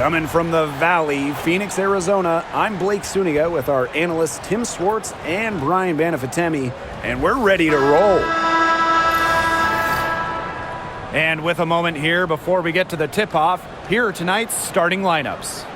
Coming from the Valley, Phoenix, Arizona, I'm Blake Suniga with our analysts Tim Swartz and Brian Banafitemi, and we're ready to roll. And with a moment here before we get to the tip-off, here are tonight's starting lineups.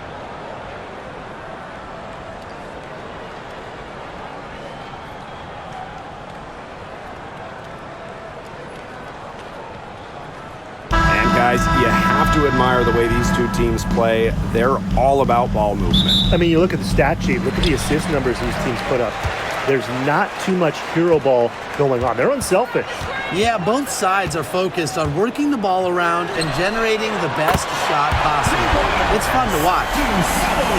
Guys, you have to admire the way these two teams play. They're all about ball movement. I mean, you look at the stat sheet, look at the assist numbers these teams put up. There's not too much hero ball going on. They're unselfish. Yeah, both sides are focused on working the ball around and generating the best shot possible. It's fun to watch.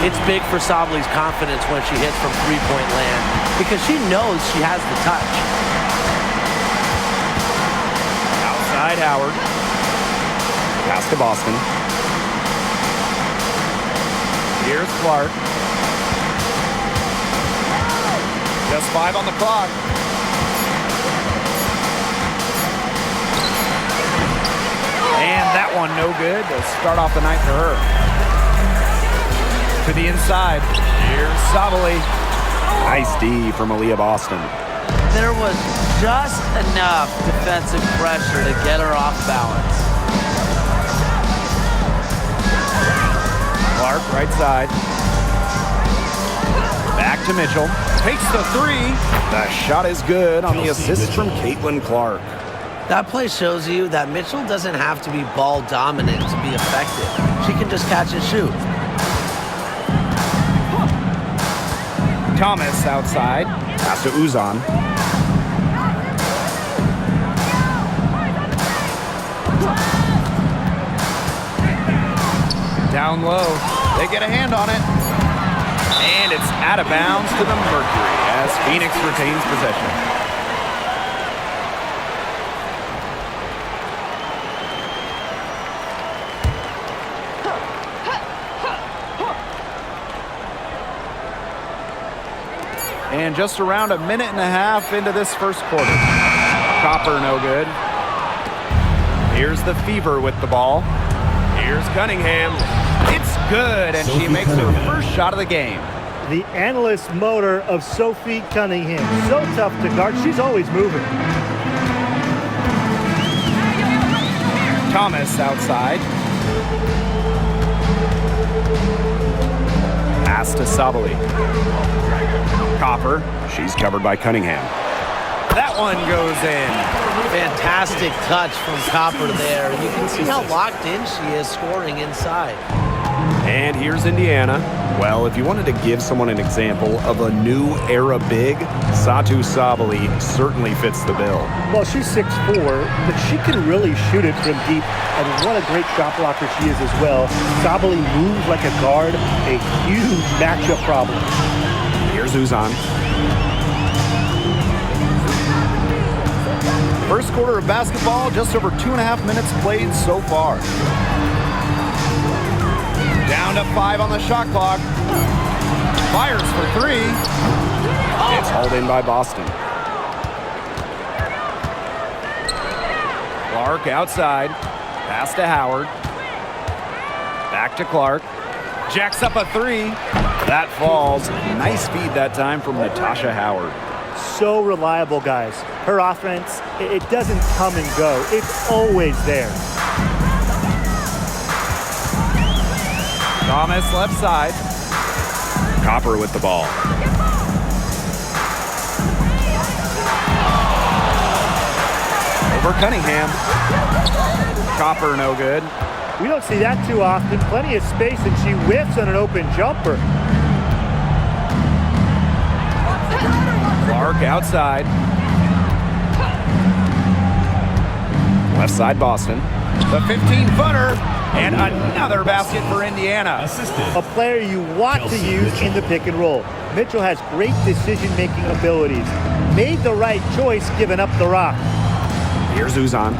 It's big for Sabali's confidence when she hits from three-point land because she knows she has the touch. Outside Howard. Pass to Boston. Here's Clark. Just 5 on the clock. And that one no good to start off the night for her. To the inside. Here's Sabali. Nice D from Aaliyah Boston. There was just enough defensive pressure to get her off balance. Clark, right side. Back to Mitchell. Takes the three. The shot is good on the assist from Clark. That play shows you that Mitchell doesn't have to be ball dominant to be effective. She can just catch and shoot. Thomas outside. Pass to Uzan. Down low. They get a hand on it. And it's out of bounds to the Mercury as Phoenix retains possession. And just around a minute and a half into this first quarter. Copper no good. Here's the Fever with the ball. Here's Cunningham. It's good, and she makes her first shot of the game. The analyst motor of Sophie Cunningham. So tough to guard. She's always moving. Thomas outside. Pass to Sabali. Copper. She's covered by Cunningham. That one goes in. Fantastic touch from Copper there. You can see how locked in she is scoring inside. And here's Indiana. Well, if you wanted to give someone an example of a new era big, Satou Sabali certainly fits the bill. Well, she's 6'4", but she can really shoot it from deep. And what a great shot blocker she is as well. Sabali moves like a guard, a huge matchup problem. Here's Uzan. First quarter of basketball, just over 2.5 minutes played so far. Down to 5 on the shot clock. Fires for 3. It's hauled in by Boston. Clark outside. Pass to Howard. Back to Clark. Jacks up a 3. That falls. Nice feed that time from Natasha Howard. So reliable, guys. Her offense, it doesn't come and go. It's always there. Thomas left side. Copper with the ball. Over Cunningham. Copper no good. We don't see that too often. Plenty of space, and she whiffs on an open jumper. Clark outside. Left side Boston. The 15-footer. And another basket for Indiana. A player you want to use in the pick and roll. Mitchell has great decision-making abilities. Made the right choice giving up the rock. Here's Uzan.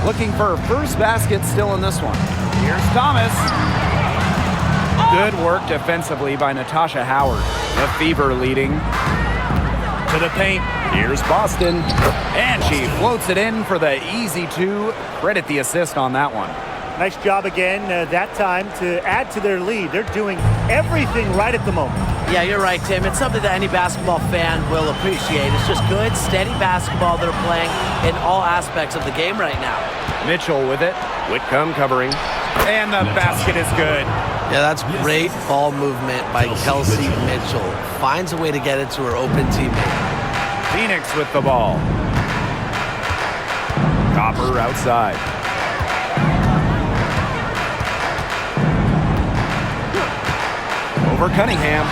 Looking for her first basket still in this one. Here's Thomas. Good work defensively by Natasha Howard. The Fever leading. To the paint. Here's Boston. And she floats it in for the easy 2. Credit the assist on that one. Nice job again that time to add to their lead. They're doing everything right at the moment. Yeah, you're right, Tim. It's something that any basketball fan will appreciate. It's just good, steady basketball they're playing in all aspects of the game right now. Mitchell with it. Whitcomb covering. And the basket is good. Yeah, that's great ball movement by Kelsey Mitchell. Finds a way to get it to her open teammate. Phoenix with the ball. Copper outside. Over Cunningham.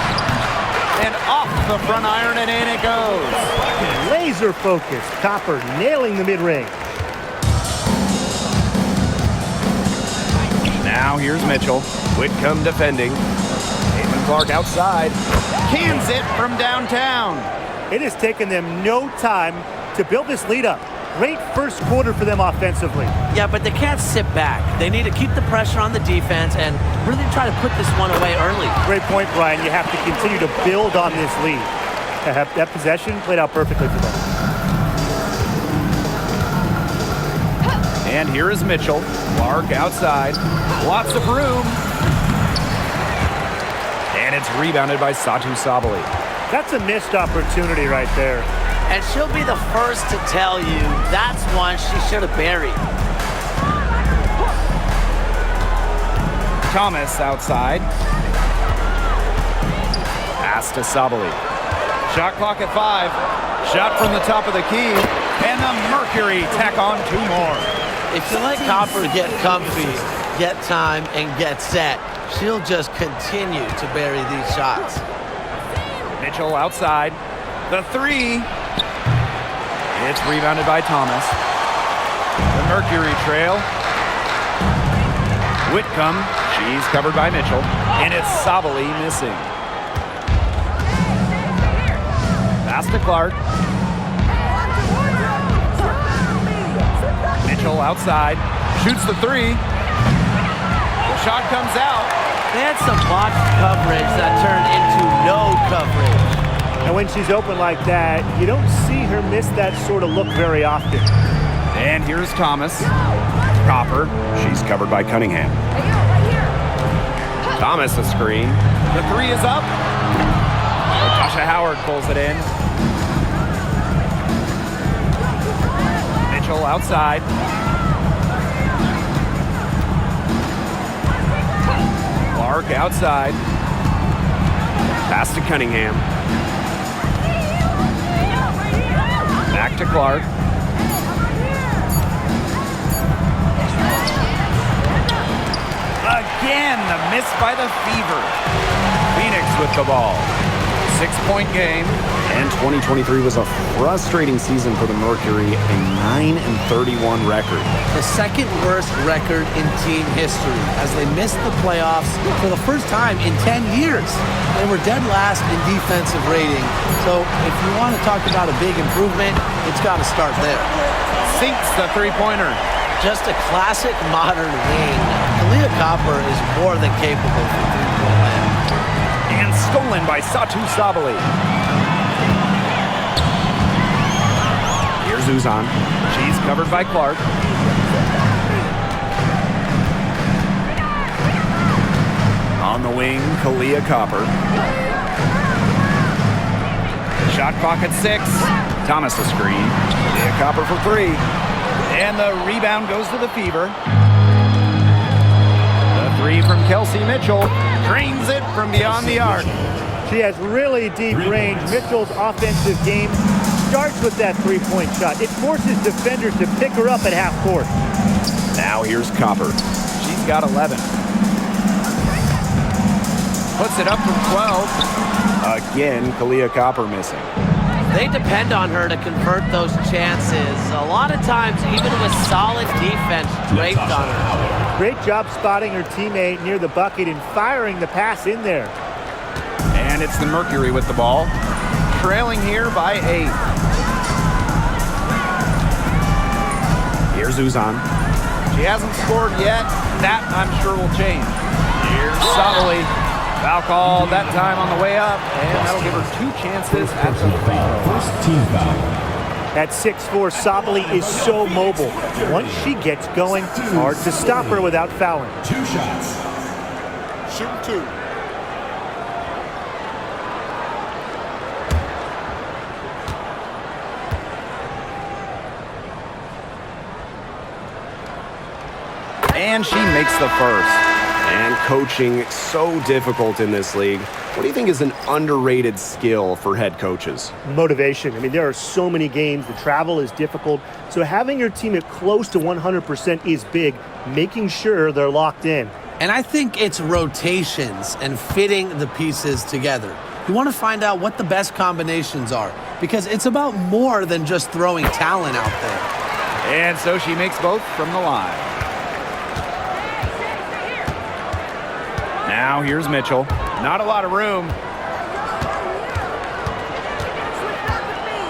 And off the front iron, and in it goes. Laser focused. Copper nailing the mid-range. Now here's Mitchell. Whitcomb defending. Caitlin-Clark outside. Cans it from downtown. It has taken them no time to build this lead up. Great first quarter for them offensively. Yeah, but they can't sit back. They need to keep the pressure on the defense and really try to put this one away early. Great point, Brian. You have to continue to build on this lead. That possession played out perfectly for them. And here is Mitchell. Clark outside. Lots of room. And it's rebounded by Satu Sabali. That's a missed opportunity right there. And she'll be the first to tell you that's one she should have buried. Thomas outside. Pass to Sabali. Shot clock at 5. Shot from the top of the key. And the Mercury tack on 2 more. If you let Copper get comfy, get time, and get set, she'll just continue to bury these shots. Mitchell outside. The 3. It's rebounded by Thomas. The Mercury trail. Whitcomb. She's covered by Mitchell. And it's Sabali missing. Pass to Clark. Mitchell outside. Shoots the 3. The shot comes out. They had some box coverage that turned into no coverage. And when she's open like that, you don't see her miss that sort of look very often. And here's Thomas. Copper. She's covered by Cunningham. Thomas a screen. The 3 is up. Natasha Howard pulls it in. Mitchell outside. Clark outside. Pass to Cunningham. Back to Clark. Again, the miss by the Fever. Phoenix with the ball. 6-point game. And 2023 was a frustrating season for the Mercury, a 9-31 record. The second worst record in team history as they missed the playoffs for the first time in 10 years. They were dead last in defensive rating. So if you want to talk about a big improvement, it's got to start there. Sinks the 3-pointer. Just a classic modern wing. Kalia Copper is more than capable for 3-point land. And stolen by Satu Sabali. Here's Uzan. She's covered by Clark. On the wing, Kalia Copper. Shot clock at 6. Thomas a screen. Kalia Copper for 3. And the rebound goes to the Fever. The 3 from Kelsey Mitchell. Drains it from beyond the arc. She has really deep range. Mitchell's offensive game starts with that 3-point shot. It forces defenders to pick her up at half court. Now here's Copper. She's got 11. Puts it up from 12. Again, Kalia Copper missing. They depend on her to convert those chances. A lot of times, even with solid defense draped on her. Great job spotting her teammate near the bucket and firing the pass in there. And it's the Mercury with the ball. Trailing here by 8. Here's Uzan. She hasn't scored yet. That, I'm sure, will change. Here's Sabali. Foul call that time on the way up. And that'll give her 2 chances at the free throw. First team foul. At 6'4", Sabally is so mobile. Once she gets going, hard to stop her without fouling. 2 shots. Shoot 2. And she makes the first. And coaching so difficult in this league. What do you think is an underrated skill for head coaches? Motivation. I mean, there are so many games. The travel is difficult. So having your team at close to 100% is big, making sure they're locked in. And I think it's rotations and fitting the pieces together. You want to find out what the best combinations are because it's about more than just throwing talent out there. And so she makes both from the line. Now here's Mitchell. Not a lot of room.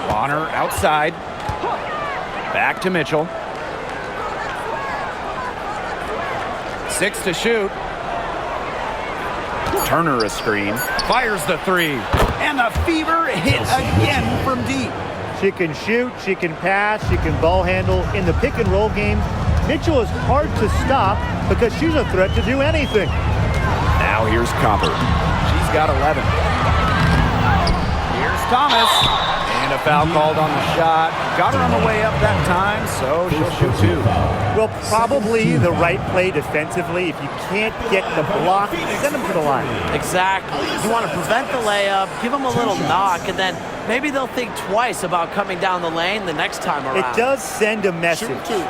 Bonner outside. Back to Mitchell. 6 to shoot. Turner a screen. Fires the 3. And the Fever hit again from deep. She can shoot, she can pass, she can ball handle. In the pick and roll game, Mitchell is hard to stop because she's a threat to do anything. Now here's Copper. She's got 11. Here's Thomas. And a foul called on the shot. Got her on the way up that time, so she'll shoot 2. Well, probably the right play defensively. If you can't get the block, send them to the line. Exactly. You want to prevent the layup, give them a little knock, and then maybe they'll think twice about coming down the lane the next time around. It does send a message. Shoot 2.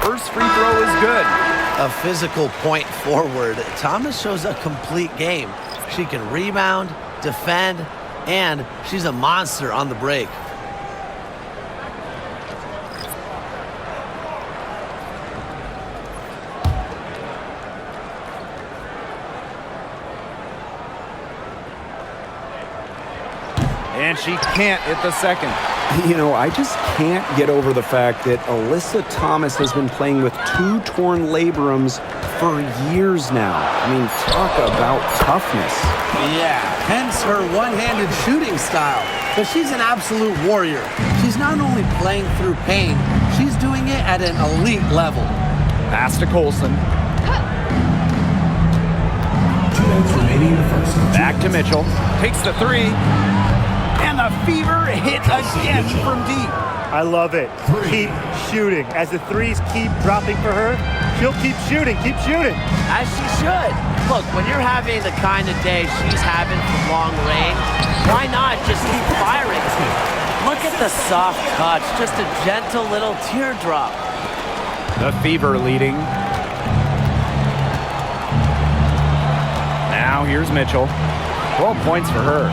First free throw is good. A physical point forward. Thomas shows a complete game. She can rebound, defend, and she's a monster on the break. And she can't hit the second. You know, I just can't get over the fact that Alyssa Thomas has been playing with 2 torn labrums for years now. I mean, talk about toughness. Yeah, hence her one-handed shooting style. But she's an absolute warrior. She's not only playing through pain, she's doing it at an elite level. Pass to Colson. 2 minutes remaining in the first. Back to Mitchell. Takes the 3. And the Fever hit again from deep. I love it. Keep shooting. As the threes keep dropping for her, she'll keep shooting, As she should. Look, when you're having the kind of day she's having from long range, why not just keep firing? Look at the soft touch, just a gentle little teardrop. The Fever leading. Now here's Mitchell. 12 points for her.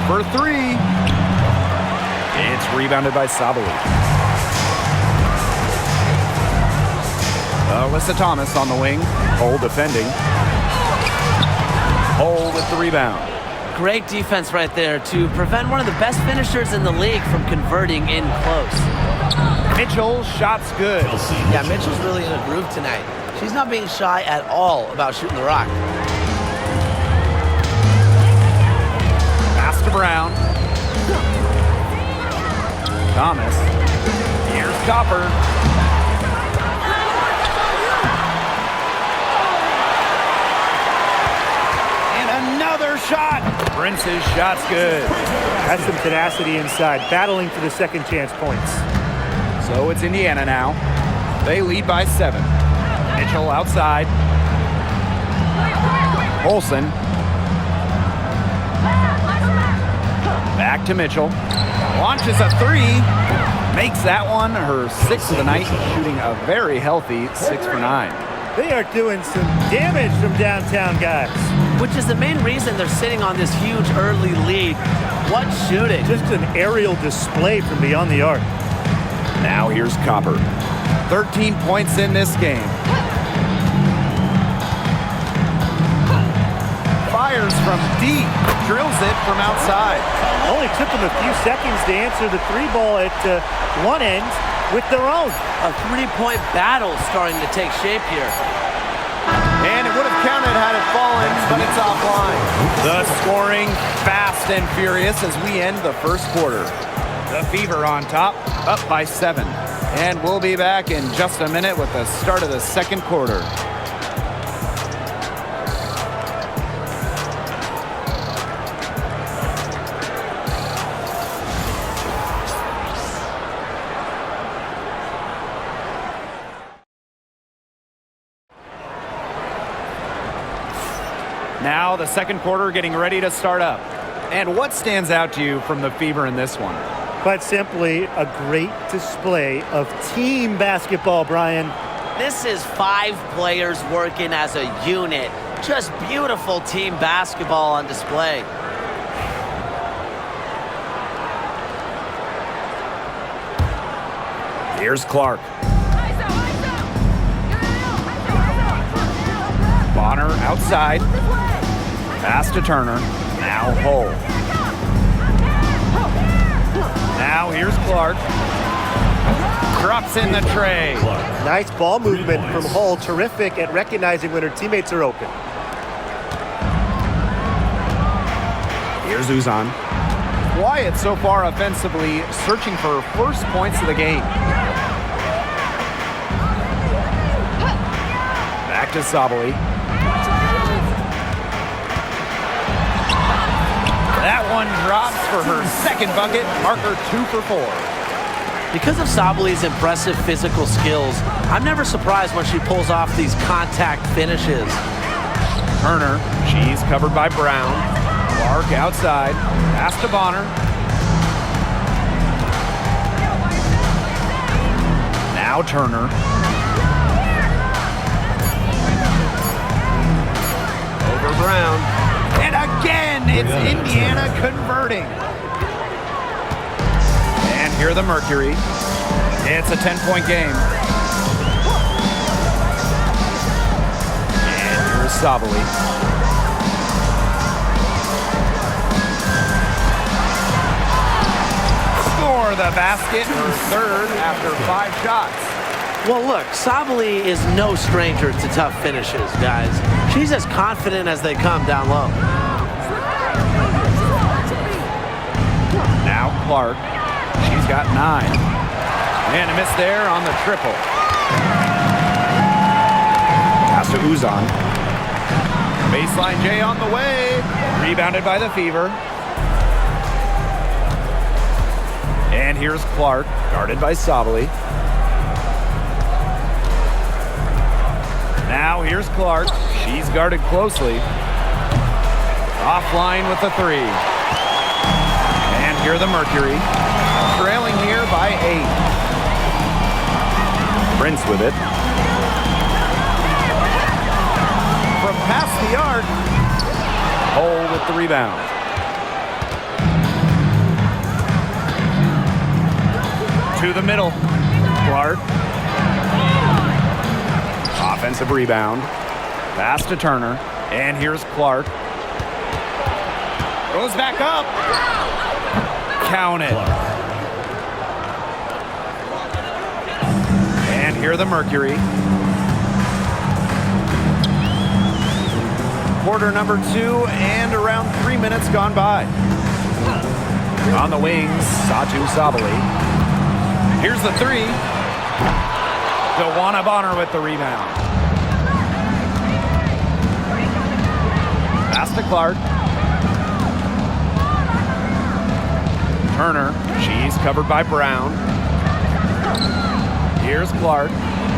For 3. It's rebounded by Sabally. Alyssa Thomas on the wing. Hole defending. Hole with the rebound. Great defense right there to prevent one of the best finishers in the league from converting in close. Mitchell's shot's good. Yeah, Mitchell's really in a groove tonight. She's not being shy at all about shooting the rock. Pass to Brown. Thomas. Here's Copper. And another shot. Prince's shot's good. That's some tenacity inside, battling for the second chance points. So it's Indiana now. They lead by 7. Mitchell outside. Olsen. Back to Mitchell. Launches a 3. Makes that one her 6th of the night, shooting a very healthy 6 for 9. They are doing some damage from downtown, guys. Which is the main reason they're sitting on this huge early lead. What shooting. Just an aerial display from beyond the arc. Now here's Copper. 13 points in this game. Fires from deep. Drills it from outside. Only took him a few seconds to answer the 3 ball at one end. with their own. A three-point battle starting to take shape here. And it would have counted had it fallen, but it's offline. The scoring fast and furious as we end the first quarter. The Fever on top, up by 7. And we'll be back in just a minute with the start of the second quarter. Now the second quarter getting ready to start up. And what stands out to you from the Fever in this one? Quite simply, a great display of team basketball, Brian. This is 5 players working as a unit. Just beautiful team basketball on display. Here's Clark. Bonner outside. Pass to Turner. Now Hull. Now here's Clark. Drops in the tray. Nice ball movement from Hull. Terrific at recognizing when her teammates are open. Here's Uzan. Quiet so far offensively, searching for first points of the game. Back to Sabali. That one drops for her second bucket, marker 2 for 4. Because of Sabali's impressive physical skills, I'm never surprised when she pulls off these contact finishes. Turner, she's covered by Brown. Clark outside, pass to Bonner. Now Turner. Over Brown. And again, it's Indiana converting. And here the Mercury. It's a 10-point game. And here's Sabali. Score the basket, her third after 5 shots. Well, look, Sabali is no stranger to tough finishes, guys. She's as confident as they come down low. Now Clark. She's got 9. And a miss there on the triple. Pass to Uzan. Baseline J on the way. Rebounded by the Fever. And here's Clark, guarded by Sabali. Now here's Clark. She's guarded closely. Offline with the 3. And here the Mercury. Trailing here by 8. Prince with it. From past the arc. Hull with the rebound. To the middle. Clark. Offensive rebound. Pass to Turner. And here's Clark. Goes back up. Count it. And here the Mercury. Quarter number 2 and around 3 minutes gone by. On the wings, Satu Sabali. Here's the 3. Dewana Bonner with the rebound. Pass to Clark. Turner, she's covered by Brown. Here's Clark.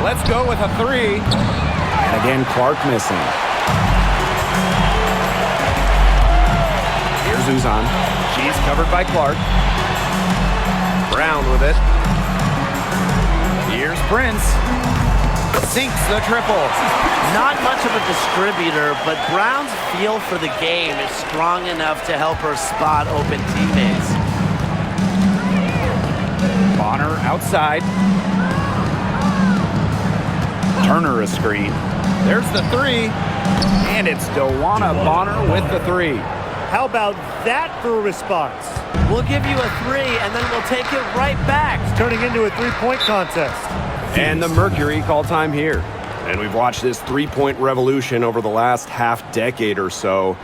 Let's go with a 3. And again, Clark missing. Here's Uzan. She's covered by Clark. Brown with it. Here's Prince. Sinks the triple. Not much of a distributor, but Brown's feel for the game is strong enough to help her spot open teammates. Bonner outside. Turner a screen. There's the 3. And it's Dewana Bonner with the 3. How about that for a response? We'll give you a 3, and then we'll take it right back. It's turning into a three-point contest. And the Mercury call time here. And we've watched this three-point revolution over the last half-decade or so.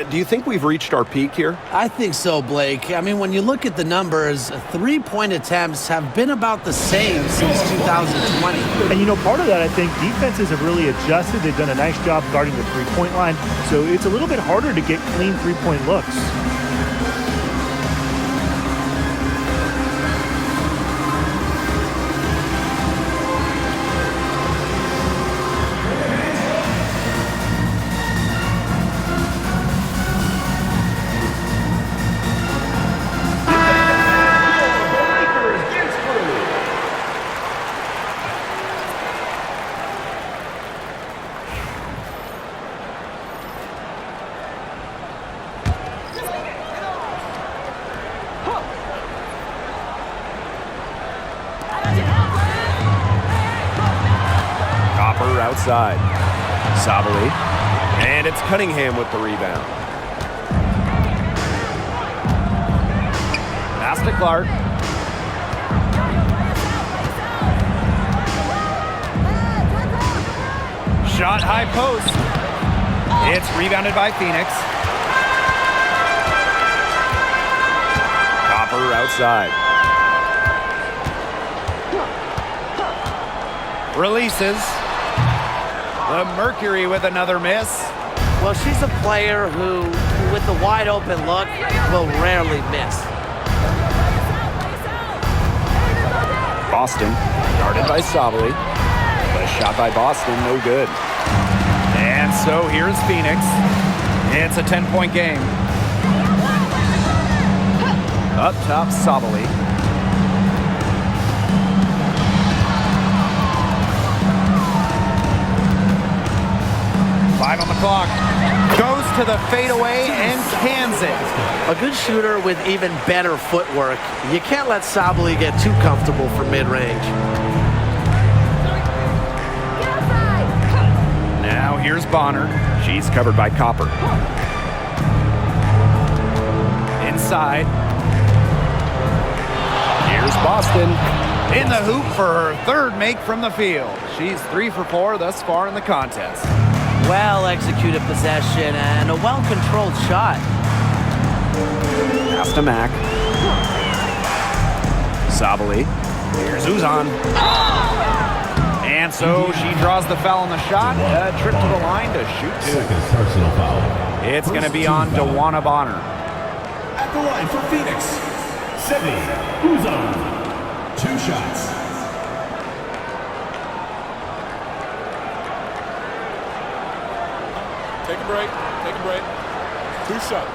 Do you think we've reached our peak here? I think so, Blake. I mean, when you look at the numbers, 3-point attempts have been about the same since 2020. And, you know, part of that, I think, defenses have really adjusted. They've done a nice job guarding the three-point line. So it's a little bit harder to get clean three-point looks. Outside. Sabali. And it's Cunningham with the rebound. Pass to Clark. Shot high post. It's rebounded by Phoenix. Copper outside. Releases. The Mercury with another miss. Well, she's a player who, with the wide open look, will rarely miss. Boston, guarded by Sabali. The shot by Boston, no good. And so here's Phoenix. It's a 10-point game. Up top, Sabali. 5 on the clock. Goes to the fadeaway and cans it. A good shooter with even better footwork. You can't let Sabali get too comfortable from mid-range. Now here's Bonner. She's covered by Copper. Inside. Here's Boston. In the hoop for her third make from the field. She's 3 for 4 thus far in the contest. Well-executed possession and a well-controlled shot. Pass to Mack. Sabali. Here's Uzan. And so she draws the foul on the shot. A trip to the line to shoot 2. Second personal foul. It's going to be on DeWanna Bonner. At the line for Phoenix, Sebi Uzan. 2 shots. Take a break. 2 shots.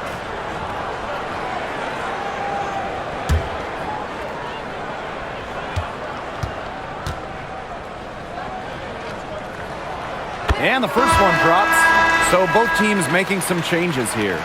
And the first one drops. So both teams making some changes here.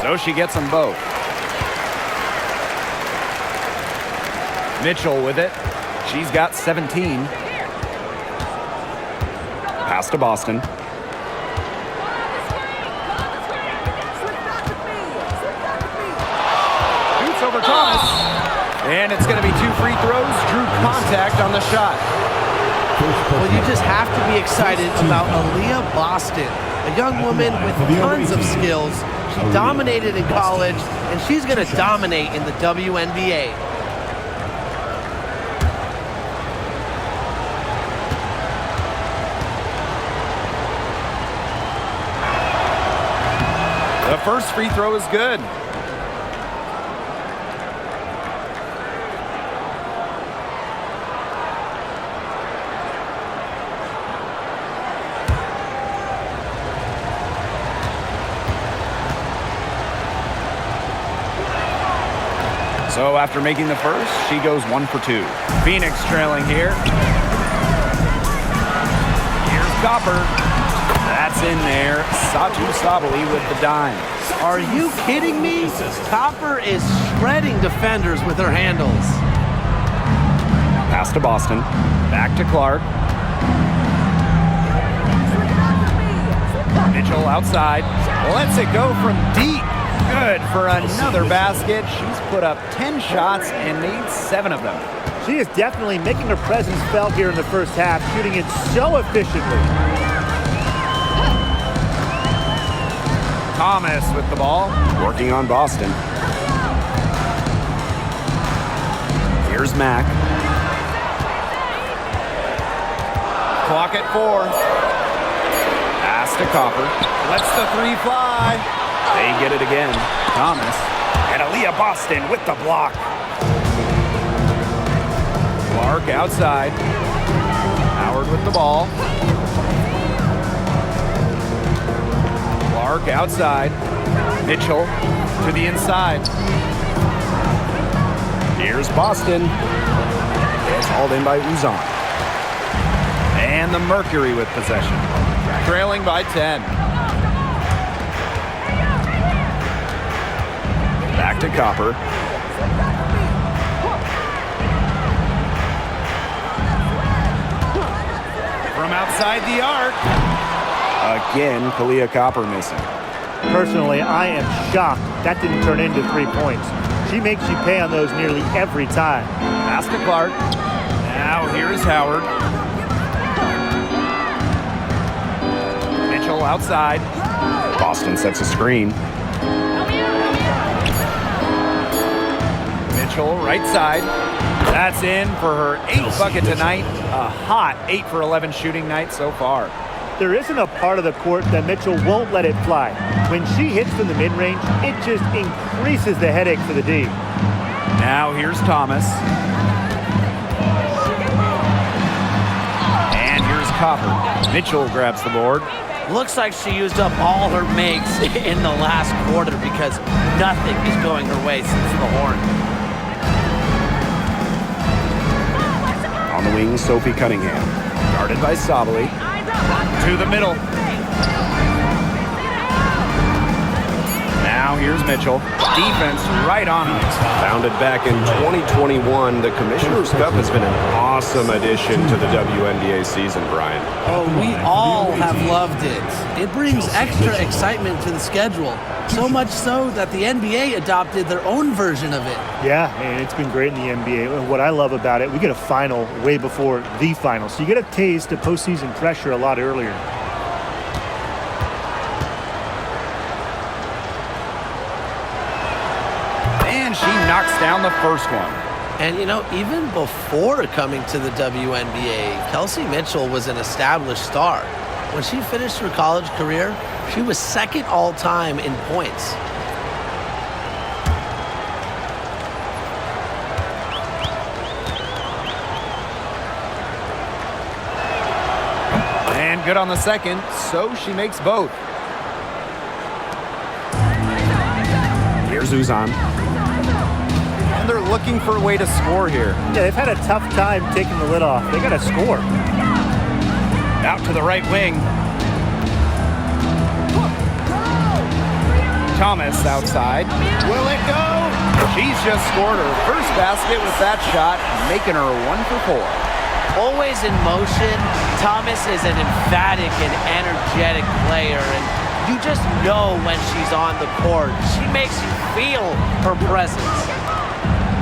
So she gets them both. Mitchell with it. She's got 17. Pass to Boston. Shoots over Thomas. And it's going to be 2 free throws. Drew contact on the shot. Well, you just have to be excited about Aaliyah Boston, a young woman with tons of skills. She dominated in college, and she's going to dominate in the WNBA. The first free throw is good. So after making the first, she goes 1 for 2. Phoenix trailing here. Here's Copper. That's It's in there. Satu Sabali with the dime. Are you kidding me? Copper is shredding defenders with her handles. Pass to Boston. Back to Clark. Mitchell outside. Lets it go from deep. Good for another basket. She's put up 10 shots and made 7 of them. She is definitely making her presence felt here in the first half, shooting it so efficiently. Thomas with the ball. Working on Boston. Here's Mack. Clock at 4. Pass to Copper. Lets the 3 fly. They get it again. Thomas. And Aaliyah Boston with the block. Clark outside. Howard with the ball. Clark outside. Mitchell to the inside. Here's Boston. It's hauled in by Uzan. And the Mercury with possession. Trailing by 10. Back to Copper. From outside the arc. Again, Kalia Copper missing. Personally, I am shocked that didn't turn into 3 points. She makes you pay on those nearly every time. Pass to Clark. Now here's Howard. Mitchell outside. Boston sets a screen. Mitchell right side. That's in for her 8th bucket tonight. A hot 8 for 11 shooting night so far. There isn't a part of the court that Mitchell won't let it fly. When she hits from the mid-range, it just increases the headache for the D. Now here's Thomas. And here's Copper. Mitchell grabs the board. Looks like she used up all her makes in the last quarter because nothing is going her way since the horn. On the wing, Sophie Cunningham. Guarded by Sabali. To the middle. Now here's Mitchell. Defense right on him. Founded back in 2021, the Commissioner's Cup has been an awesome addition to the WNBA season, Brian. Oh, we all have loved it. It brings extra excitement to the schedule. So much so that the NBA adopted their own version of it. Yeah, and it's been great in the NBA. And what I love about it, we get a final way before the final. So you get a taste of postseason pressure a lot earlier. And she knocks down the first one. And, you know, even before coming to the WNBA, Kelsey Mitchell was an established star. When she finished her college career, she was second all-time in points. And good on the second, so she makes both. Here's Uzan. And they're looking for a way to score here. Yeah, they've had a tough time taking the lid off. They got to score. Out to the right wing. Thomas outside. Will it go? She's just scored her first basket with that shot, making her 1 for 4. Always in motion, Thomas is an emphatic and energetic player, and you just know when she's on the court. She makes you feel her presence.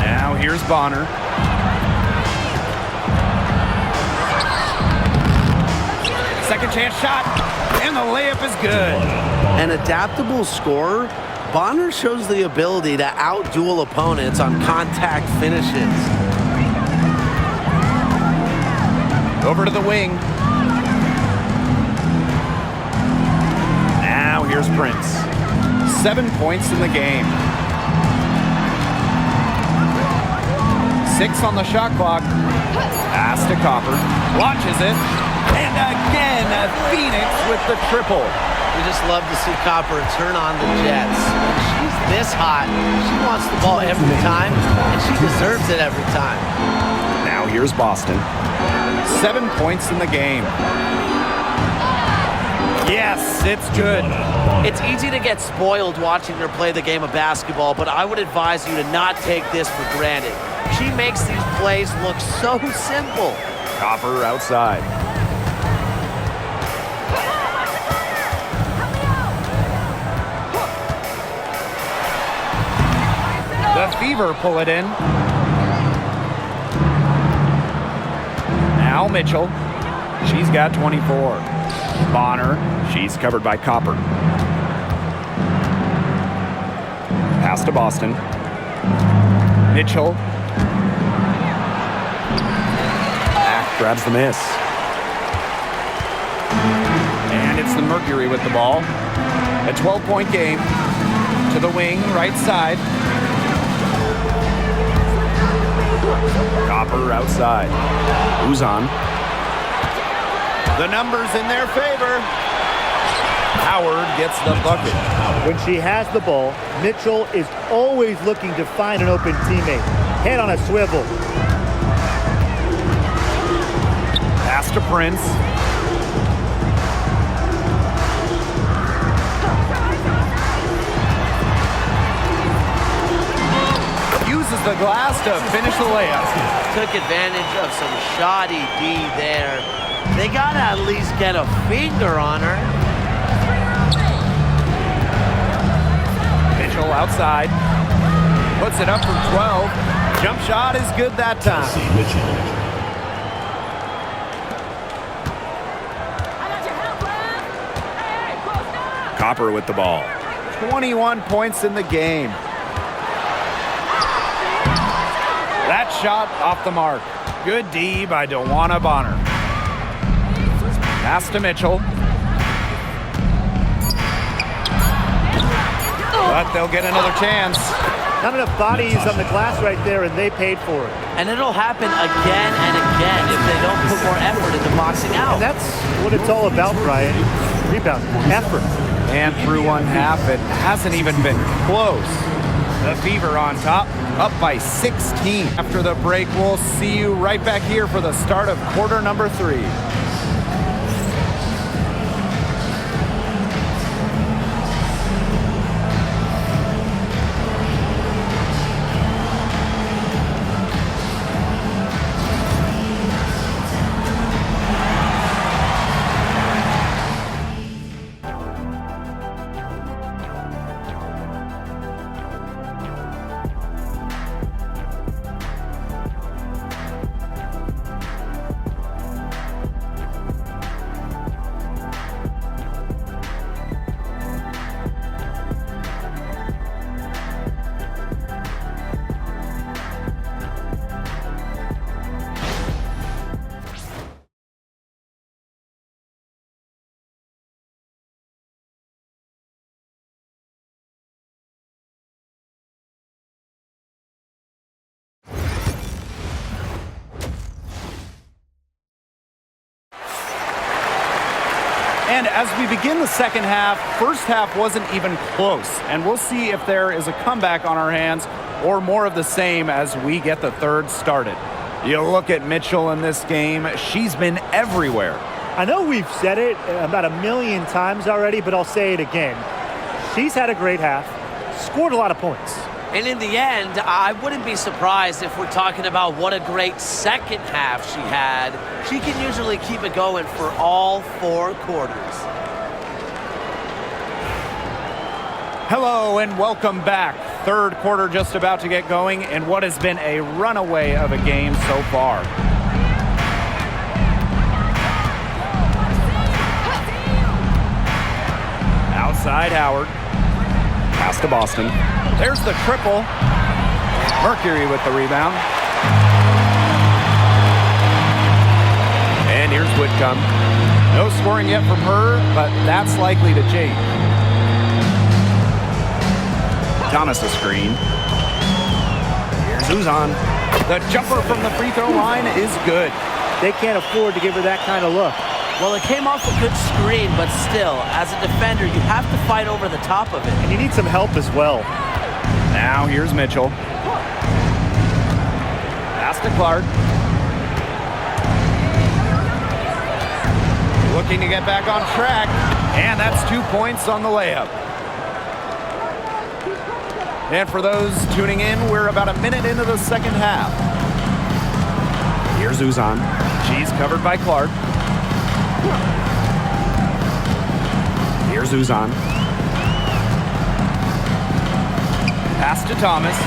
Now here's Bonner. Second chance shot, and the layup is good. An adaptable scorer, Bonner shows the ability to out-duel opponents on contact finishes. Over to the wing. Now here's Prince. 7 points in the game. 6 on the shot clock. Pass to Copper. Launches it. And again, Phoenix with the triple. We just love to see Copper turn on the Jets. When she's this hot, she wants the ball every time, and she deserves it every time. Now here's Boston. 7 points in the game. Yes, it's good. It's easy to get spoiled watching her play the game of basketball, but I would advise you to not take this for granted. She makes these plays look so simple. Copper outside. The Fever pull it in. Now Mitchell. She's got 24. Bonner. She's covered by Copper. Pass to Boston. Mitchell. Back grabs the miss. And it's the Mercury with the ball. A 12-point game. To the wing, right side. Copper outside. Who's on? The numbers in their favor. Howard gets the bucket. When she has the ball, Mitchell is always looking to find an open teammate. Head on a swivel. Pass to Prince. Uses the glass to finish the layup. Took advantage of some shoddy D there. They gotta at least get a finger on her. Mitchell outside. Puts it up from 12. Jump shot is good that time. Copper with the ball. 21 points in the game. That shot off the mark. Good D by DeWanna Bonner. Pass to Mitchell. But they'll get another chance. Not enough bodies on the glass right there, and they paid for it. And it'll happen again and again if they don't put more effort into boxing out. And that's what it's all about, Brian. Rebound, effort. And through one half, it hasn't even been close. The Fever on top, up by 16. After the break, we'll see you right back here for the start of quarter number 3. And as we begin the second half, first half wasn't even close. And we'll see if there is a comeback on our hands or more of the same as we get the third started. You look at Mitchell in this game, she's been everywhere. I know we've said it about a million times already, but I'll say it again. She's had a great half, scored a lot of points. And in the end, I wouldn't be surprised if we're talking about what a great second half she had. She can usually keep it going for all 4 quarters. Hello and welcome back. Third quarter just about to get going in what has been a runaway of a game so far. Outside Howard. Pass to Boston. There's the triple. Mercury with the rebound. And here's Whitcomb. No scoring yet from her, but that's likely to change. Thomas a screen. Here's Uzan. The jumper from the free throw line is good. They can't afford to give her that kind of look. Well, it came off a good screen, but still, as a defender, you have to fight over the top of it. And you need some help as well. Now here's Mitchell. Pass to Clark. Looking to get back on track. And that's 2 points on the layup. And for those tuning in, we're about a minute into the second half. Here's Uzan. She's covered by Clark. Here's Uzan. Pass to Thomas.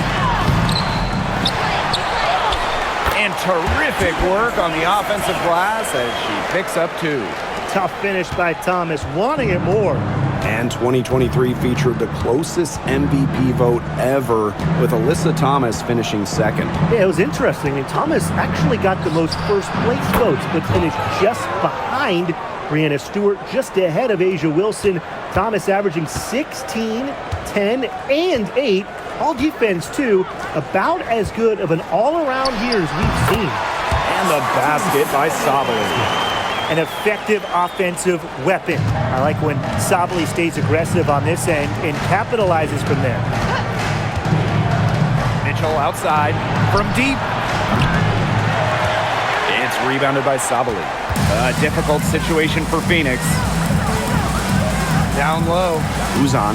And terrific work on the offensive glass as she picks up 2. Tough finish by Thomas, wanting it more. And 2023 featured the closest MVP vote ever, with Alyssa Thomas finishing second. Yeah, it was interesting. And Thomas actually got the most first place votes, but finished just behind Brianna Stewart, just ahead of Asia Wilson. Thomas averaging 16, 10, and 8. All defense, too. About as good of an all-around year as we've seen. And the basket by Sabali. An effective offensive weapon. I like when Sabali stays aggressive on this end and capitalizes from there. Mitchell outside from deep. It's rebounded by Sabali. A difficult situation for Phoenix. Down low. Uzan.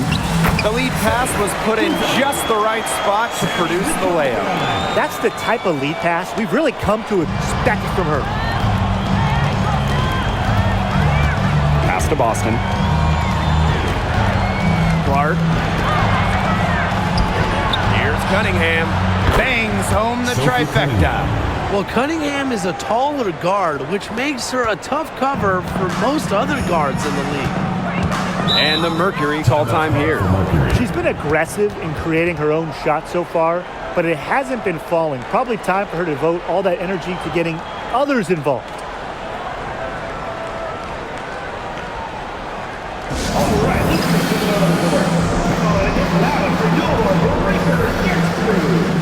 The lead pass was put in just the right spot to produce the layup. That's the type of lead pass we've really come to expect from her. Pass to Boston. Clark. Here's Cunningham. Bangs home the trifecta. Well, Cunningham is a taller guard, which makes her a tough cover for most other guards in the league. And the Mercury call time here. She's been aggressive in creating her own shot so far, but it hasn't been falling. Probably time for her to devote all that energy to getting others involved. All right, let's take it on the board. It's loud for your breaker gets through.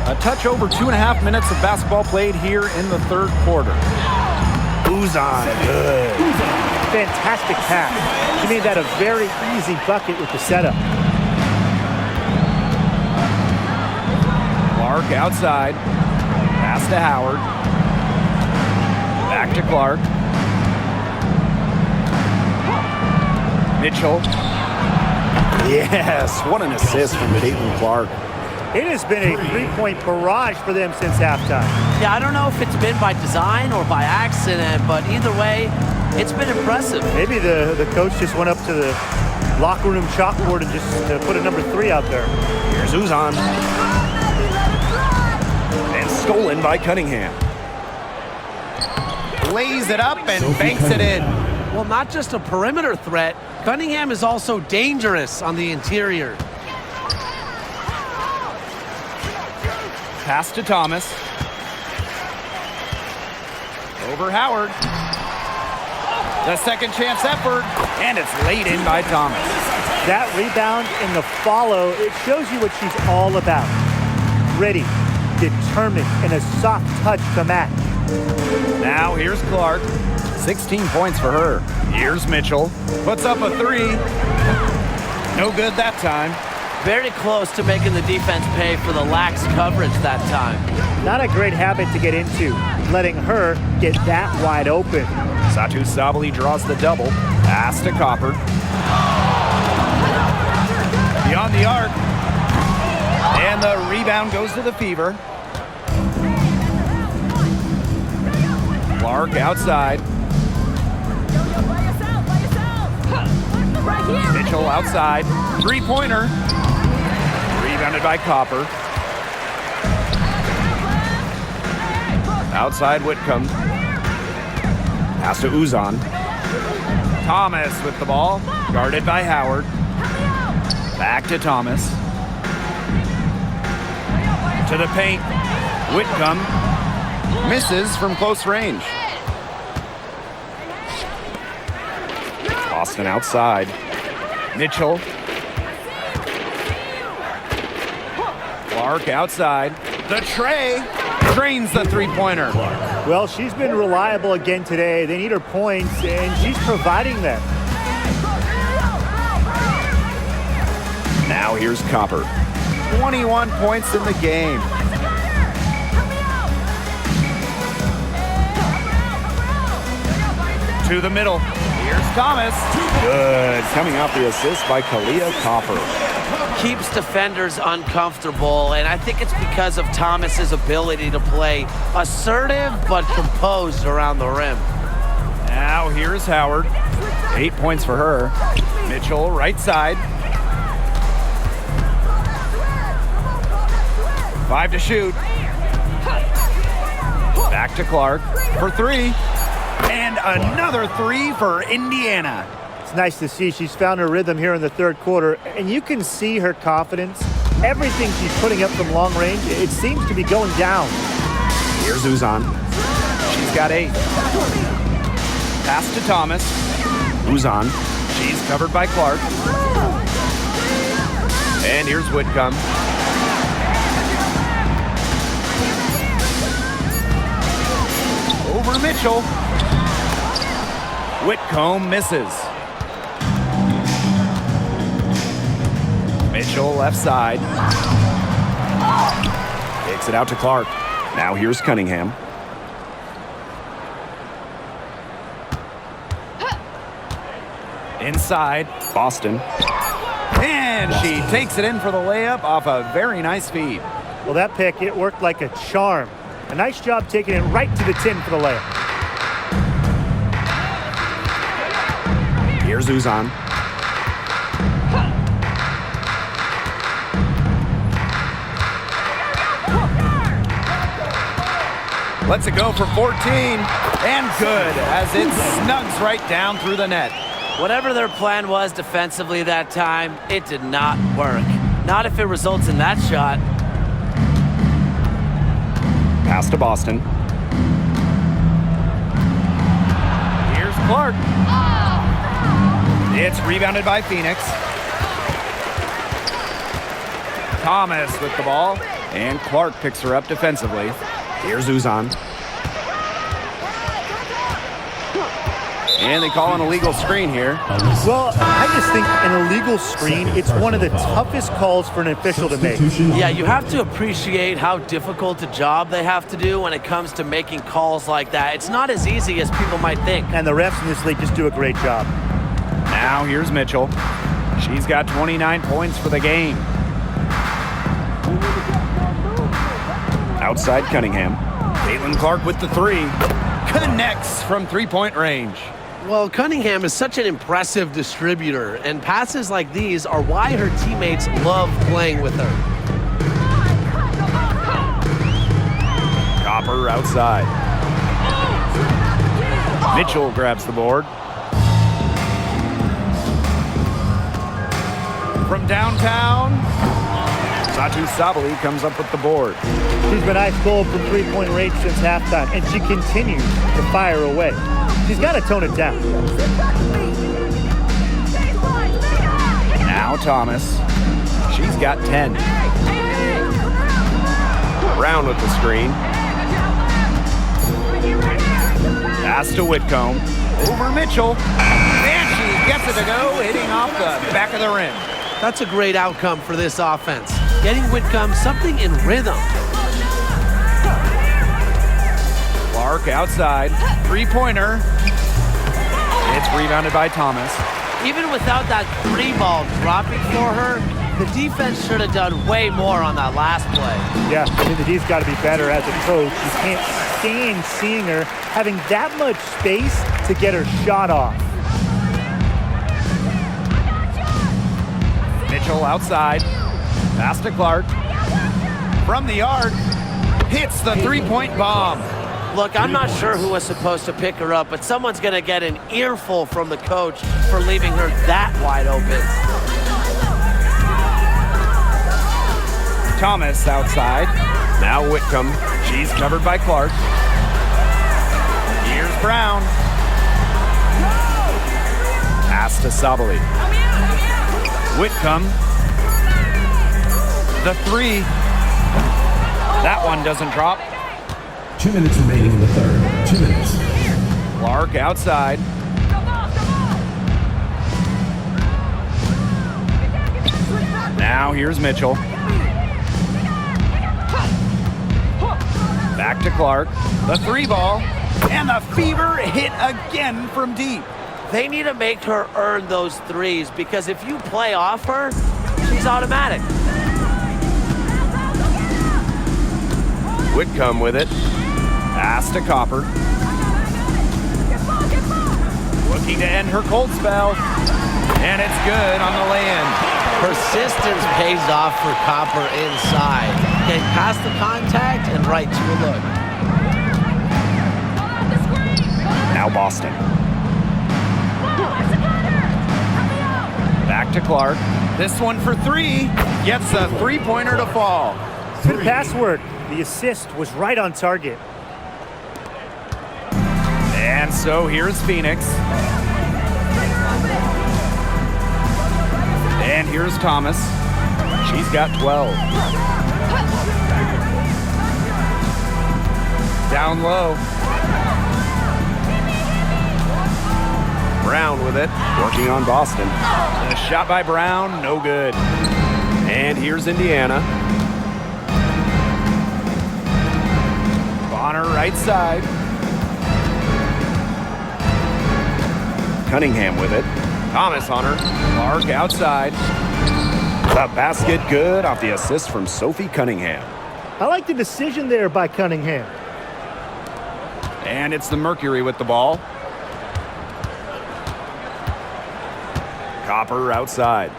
A touch over 2.5 minutes of basketball played here in the third quarter. Uzan, good. Fantastic pass. She made that a very easy bucket with the setup. Clark outside. Pass to Howard. Back to Clark. Mitchell. Yes, what an assist from Caitlin Clark. It has been a three-point barrage for them since halftime. Yeah, I don't know if it's been by design or by accident, but either way, it's been impressive. Maybe the coach just went up to the locker room chalkboard and just put a number 3 out there. Here's Uzan. And stolen by Cunningham. Lays it up and banks it in. Well, not just a perimeter threat, Cunningham is also dangerous on the interior. Pass to Thomas. Over Howard. The second chance effort, and it's laid in by Thomas. That rebound and the follow, it shows you what she's all about. Ready, determined, and a soft touch to match. Now here's Clark. 16 points for her. Here's Mitchell. Puts up a 3. No good that time. Very close to making the defense pay for the lax coverage that time. Not a great habit to get into, letting her get that wide open. Satu Sabali draws the double. Pass to Copper. Beyond the arc. And the rebound goes to the Fever. Clark outside. Mitchell outside. Three-pointer. Rebounded by Copper. Outside Whitcomb. Pass to Uzan. Thomas with the ball. Guarded by Howard. Back to Thomas. To the paint. Whitcomb misses from close range. Boston outside. Mitchell. Clark outside. The tray drains the three-pointer. Well, she's been reliable again today. They need her points, and she's providing them. Now here's Copper. 21 points in the game. To the middle. Here's Thomas. Good. Coming off the assist by Kalia Copper. Keeps defenders uncomfortable, and I think it's because of Thomas's ability to play assertive but composed around the rim. Now here's Howard. 8 points for her. Mitchell, right side. 5 to shoot. Back to Clark for 3. And another 3 for Indiana. It's nice to see she's found her rhythm here in the third quarter, and you can see her confidence. Everything she's putting up from long range, it seems to be going down. Here's Uzan. She's got 8. Pass to Thomas. Uzan. She's covered by Clark. And here's Whitcomb. Over Mitchell. Whitcomb misses. Mitchell left side. Takes it out to Clark. Now here's Cunningham. Inside, Boston. And she takes it in for the layup off a very nice feed. Well, that pick, it worked like a charm. A nice job taking it right to the tin for the layup. Here's Uzan. Lets it go for 14. And good, as it snugs right down through the net. Whatever their plan was defensively that time, it did not work. Not if it results in that shot. Pass to Boston. Here's Clark. It's rebounded by Phoenix. Thomas with the ball. And Clark picks her up defensively. Here's Uzan. And they call an illegal screen here. Well, I just think an illegal screen, it's one of the toughest calls for an official to make. Yeah, you have to appreciate how difficult a job they have to do when it comes to making calls like that. It's not as easy as people might think. And the refs in this league just do a great job. Now here's Mitchell. She's got 29 points for the game. Outside Cunningham. Caitlin Clark with the 3. Connects from three-point range. Well, Cunningham is such an impressive distributor, and passes like these are why her teammates love playing with her. Copper outside. Mitchell grabs the board. From downtown, Satu Sabali comes up with the board. She's been ice cold from three-point range since halftime, and she continues to fire away. She's got to tone it down. Now Thomas. She's got 10. Brown with the screen. Pass to Whitcomb. Over Mitchell. And she gets it to go, hitting off the back of the rim. That's a great outcome for this offense. Getting Whitcomb something in rhythm. Clark outside. Three-pointer. It's rebounded by Thomas. Even without that 3 ball dropping for her, The defense should have done way more on that last play. Yeah, I think the D's got to be better as a coach. You can't stand seeing her having that much space to get her shot off. Mitchell outside. Pass to Clark. From the arc. Hits the three-point bomb. Look, I'm not sure who was supposed to pick her up, but someone's going to get an earful from the coach for leaving her that wide open. Thomas outside. Now Whitcomb. She's covered by Clark. Here's Brown. Pass to Sabali. Whitcomb. The three. That one doesn't drop. 2 minutes remaining in the third. 2 minutes. Clark outside. Now here's Mitchell. Back to Clark. The three ball. And the fever hit again from deep. They need to make her earn those threes because if you play off her, she's automatic. Whitcomb with it. Pass to Copper. Looking to end her cold spell. And it's good on the lay-in. Persistence pays off for Copper inside. Getting past the contact and right to a look. Now Boston. Back to Clark. This one for three. Gets a three-pointer to fall. Good pass work. The assist was right on target. And so here's Phoenix. And here's Thomas. She's got 12. Down low. Brown with it, working on Boston. A shot by Brown, no good. And here's Indiana. Bonner right side. Cunningham with it. Thomas on her. Clark outside. The basket good off the assist from Sophie Cunningham. I like the decision there by Cunningham. And it's the Mercury with the ball. Copper outside.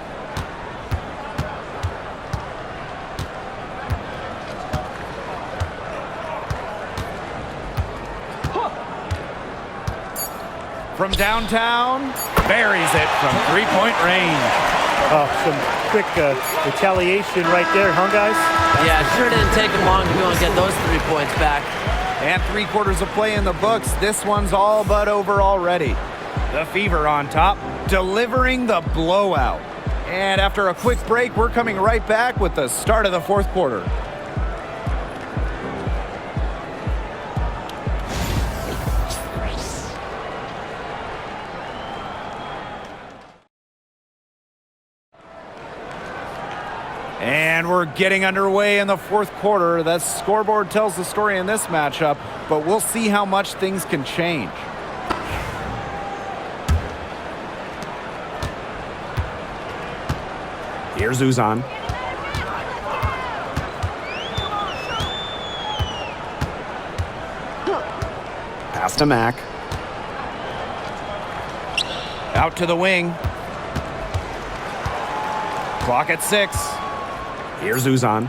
From downtown, buries it from three-point range. Oh, some quick retaliation right there, huh, guys? Yeah, it sure didn't take them long to go and get those 3 points back. And 3/4 of play in the books. This one's all but over already. The Fever on top, delivering the blowout. And after a quick break, we're coming right back with the start of the fourth quarter. And we're getting underway in the fourth quarter. The scoreboard tells the story in this matchup, but we'll see how much things can change. Here's Uzan. Pass to Mack. Out to the wing. Clock at 6. Here's Uzan.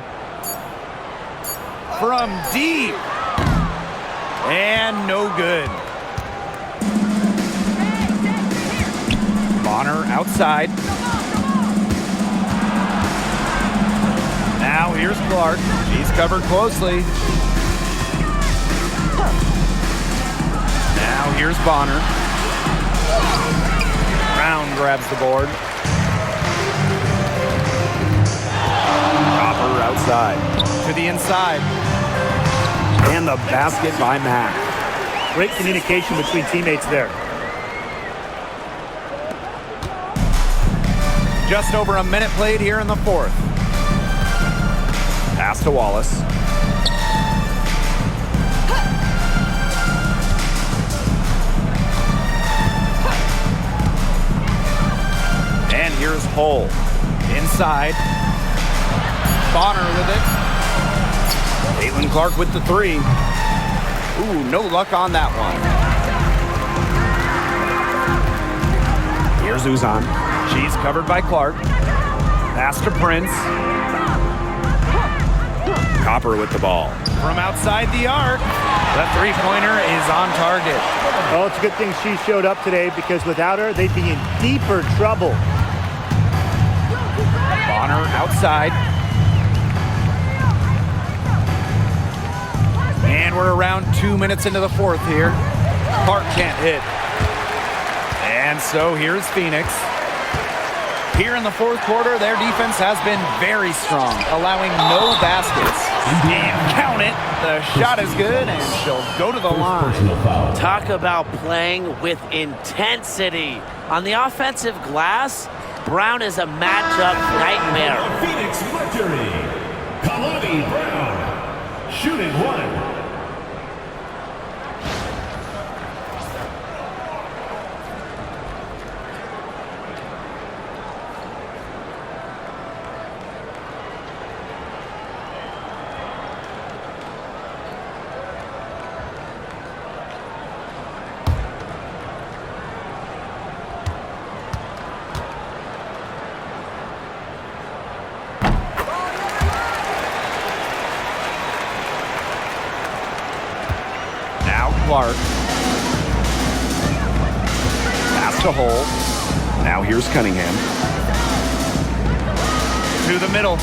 From deep. And no good. Bonner outside. Now here's Clark. She's covered closely. Now here's Bonner. Brown grabs the board. Copper outside. To the inside. And the basket by Mack. Great communication between teammates there. Just over a minute played here in the fourth. Pass to Wallace. And here's Hull. Inside. Bonner with it. Caitlin-Clark with the three. Ooh, no luck on that one. Here's Uzan. She's covered by Clark. Pass to Prince. Copper with the ball. From outside the arc, the three-pointer is on target. Well, it's a good thing she showed up today because without her, they'd be in deeper trouble. Bonner outside. And we're around 2 minutes into the fourth here. Clark can't hit. And so here's Phoenix. Here in the fourth quarter, their defense has been very strong, allowing no baskets. And count it. The shot is good, and she'll go to the line. Talk about playing with intensity. On the offensive glass, Brown is a matchup nightmare. Phoenix Mercury, Kalani Brown, shooting one. Clark. Pass to Hull. Now here's Cunningham. To the middle.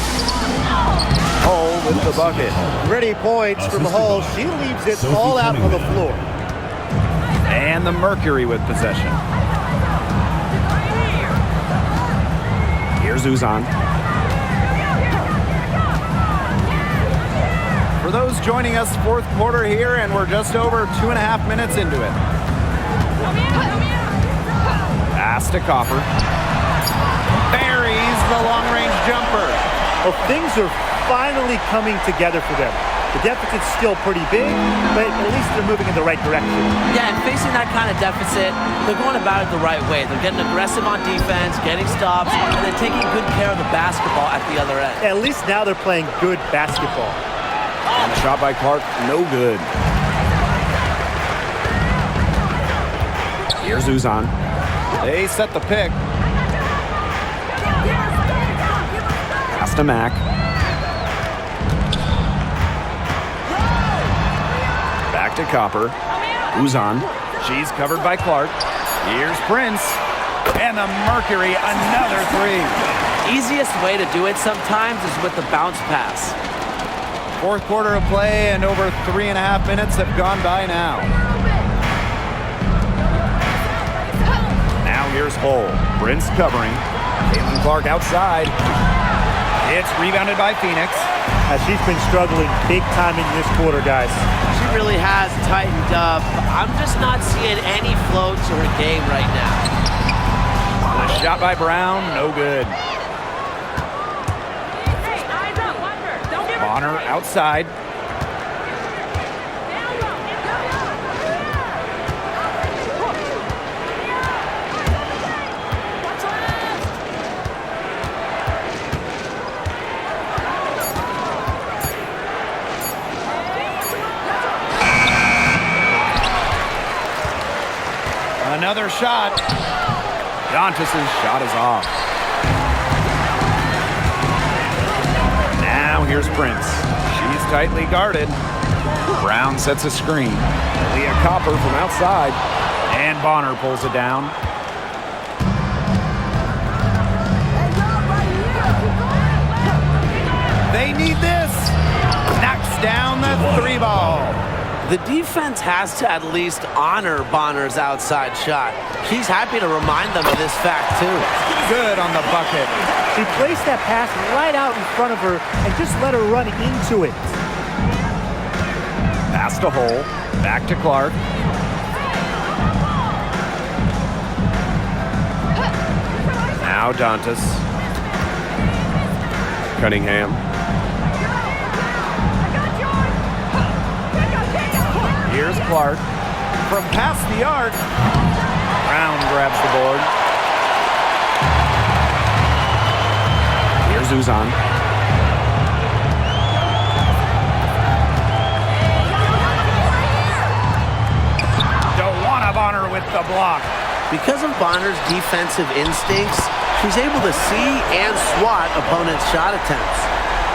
Hull with the bucket. Pretty points from Hull. She leaves it all out on the floor. And the Mercury with possession. Here's Uzan. For those joining us, fourth quarter here, and we're just over 2.5 minutes into it. Pass to Copper. Buries the long-range jumper. Well, things are finally coming together for them. The deficit's still pretty big, but at least they're moving in the right direction. Yeah, and facing that kind of deficit, they're going about it the right way. They're getting aggressive on defense, getting stops, and then taking good care of the basketball at the other end. At least now they're playing good basketball. And the shot by Clark, no good. Here's Uzan. They set the pick. Pass to Mack. Back to Copper. Uzan. She's covered by Clark. Here's Prince. And the Mercury, another three. Easiest way to do it sometimes is with the bounce pass. Fourth quarter of play, and over 3.5 minutes have gone by now. Now here's Hull. Prince covering. Caitlin-Clark outside. It's rebounded by Phoenix. She's been struggling big time in this quarter, guys. She really has tightened up. I'm just not seeing any flow to her game right now. The shot by Brown, no good. Bonner outside. Another shot. Dantas' shot is off. Now here's Prince. She's tightly guarded. Brown sets a screen. Leah Copper from outside. And Bonner pulls it down. They need this. Knocks down the three ball. The defense has to at least honor Bonner's outside shot. He's happy to remind them of this fact, too. Good on the bucket. She placed that pass right out in front of her and just let her run into it. Pass to Hull. Back to Clark. Now Dantas. Cunningham. Here's Clark. From past the arc. Brown grabs the board. Uzan. Bonner with the block. Because of Bonner's defensive instincts, she's able to see and swat opponents' shot attempts.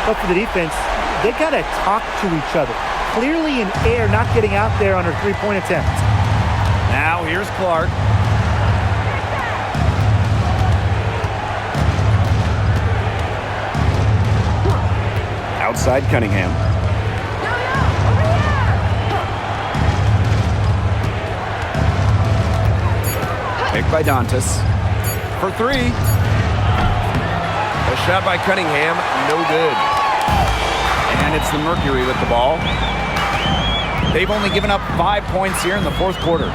But for the defense, they got to talk to each other. Clearly in air, not getting out there on her three-point attempt. Now here's Clark. Outside Cunningham. Picked by Dantas. For three. A shot by Cunningham, no good. And it's the Mercury with the ball. They've only given up 5 points here in the fourth quarter.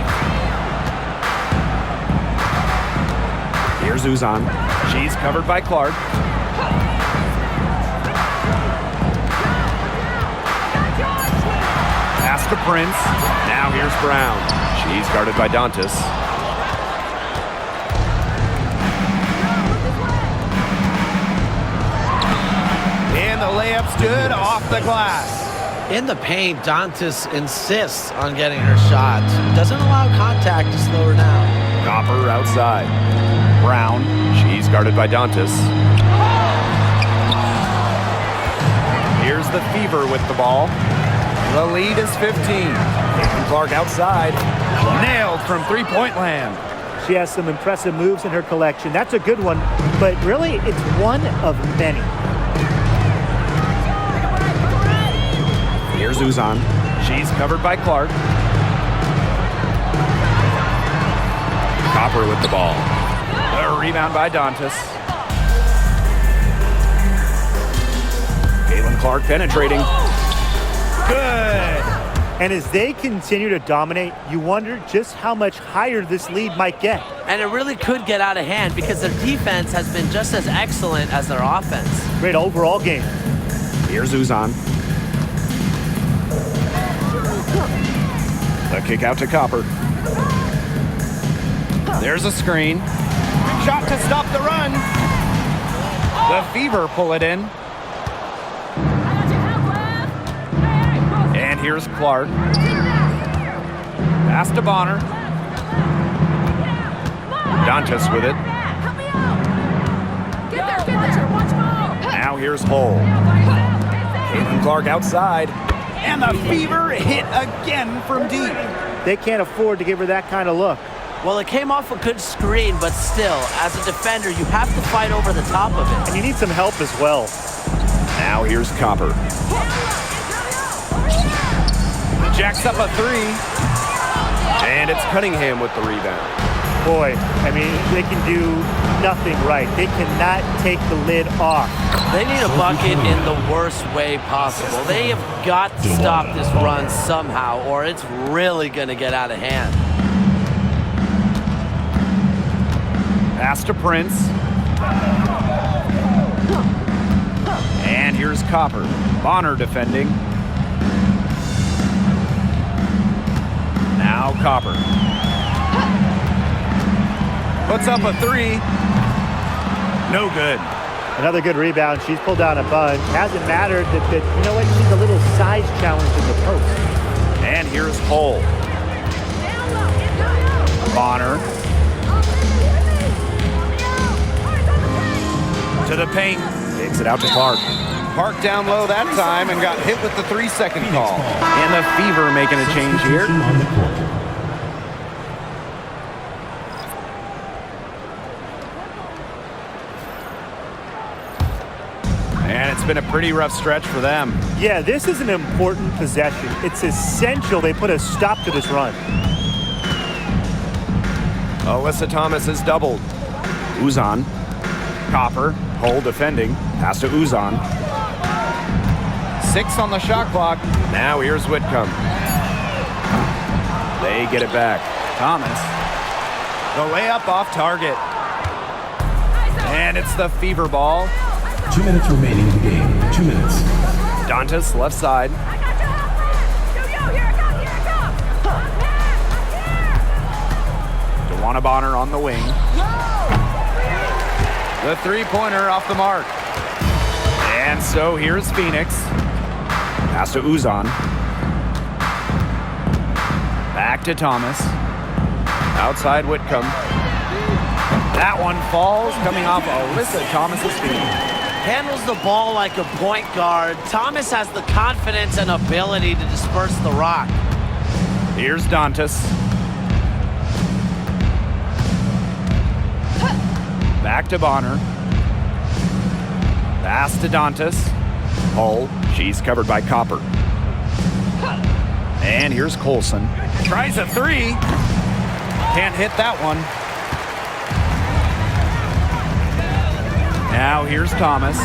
Here's Uzan. She's covered by Clark. Pass to Prince. Now here's Brown. She's guarded by Dantas. And the layup's good off the glass. In the paint, Dantas insists on getting her shot. Doesn't allow contact to slow her down. Copper outside. Brown. She's guarded by Dantas. Here's the Fever with the ball. The lead is 15. Caitlin Clark outside. Nailed from three-point land. She has some impressive moves in her collection. That's a good one, but really it's one of many. Here's Uzan. She's covered by Clark. Copper with the ball. A rebound by Dantas. Caitlin Clark penetrating. Good. And as they continue to dominate, you wonder just how much higher this lead might get. And it really could get out of hand because their defense has been just as excellent as their offense. Great overall game. Here's Uzan. The kick out to Copper. There's a screen. Shot to stop the run. The Fever pull it in. And here's Clark. Pass to Bonner. Dantas with it. Now here's Hull. Caitlin Clark outside. And the Fever hit again from deep. They can't afford to give her that kind of look. Well, it came off a good screen, but still, as a defender, you have to fight over the top of it. And you need some help as well. Now here's Copper. Jacks up a three. And it's Cunningham with the rebound. Boy, I mean, they can do nothing right. They cannot take the lid off. They need a bucket in the worst way possible. They have got to stop this run somehow, or it's really going to get out of hand. Pass to Prince. And here's Copper. Bonner defending. Now Copper. Puts up a three. No good. Another good rebound. She's pulled down a bunch. Hasn't mattered that you know what? She's a little size challenge in the post. And here's Hull. Bonner. To the paint. Takes it out to Clark. Clark down low that time and got hit with the 3-second call. And the Fever making a change here. And it's been a pretty rough stretch for them. Yeah, this is an important possession. It's essential they put a stop to this run. Alyssa Thomas has doubled. Uzan. Copper. Hull defending. Pass to Uzan. 6 on the shot clock. Now here's Whitcomb. They get it back. Thomas. The layup off target. And it's the Fever ball. 2 minutes remaining in the game. 2 minutes. Dantas left side. DeWanna Bonner on the wing. The three-pointer off the mark. And so here's Phoenix. Pass to Uzan. Back to Thomas. Outside Whitcomb. That one falls, coming off Alyssa Thomas's feet. Handles the ball like a point guard. Thomas has the confidence and ability to disperse the rock. Here's Dantas. Back to Bonner. Pass to Dantas. Hull. She's covered by Copper. And here's Colson. Tries a three. Can't hit that one. Now here's Thomas.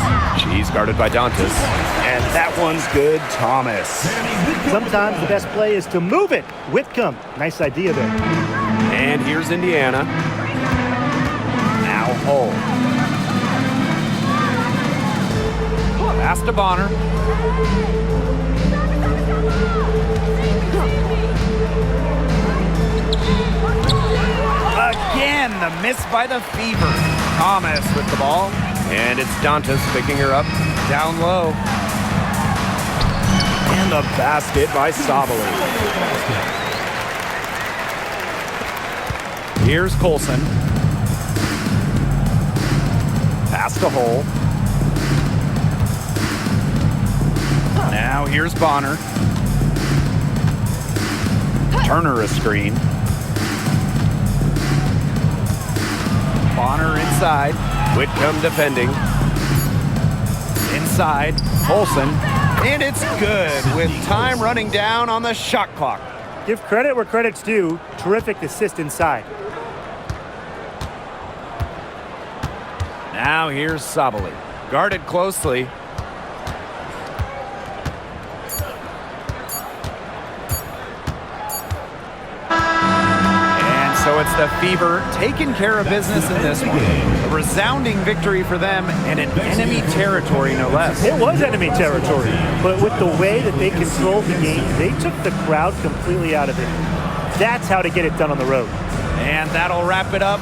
She's guarded by Dantas. And that one's good, Thomas. Sometimes the best play is to move it. Whitcomb, nice idea there. And here's Indiana. Now Hull. Pass to Bonner. Again, the miss by the Fever. Thomas with the ball. And it's Dantas picking her up down low. And the basket by Sabali. Here's Colson. Pass to Hull. Now here's Bonner. Turner a screen. Bonner inside. Whitcomb defending. Inside. Olsen. And it's good with time running down on the shot clock. Give credit where credit's due. Terrific assist inside. Now here's Sabali. Guarded closely. So it's the Fever taking care of business in this one. A resounding victory for them and in enemy territory, no less. It was enemy territory, but with the way that they controlled the game, they took the crowd completely out of it. That's how to get it done on the road. And that'll wrap it up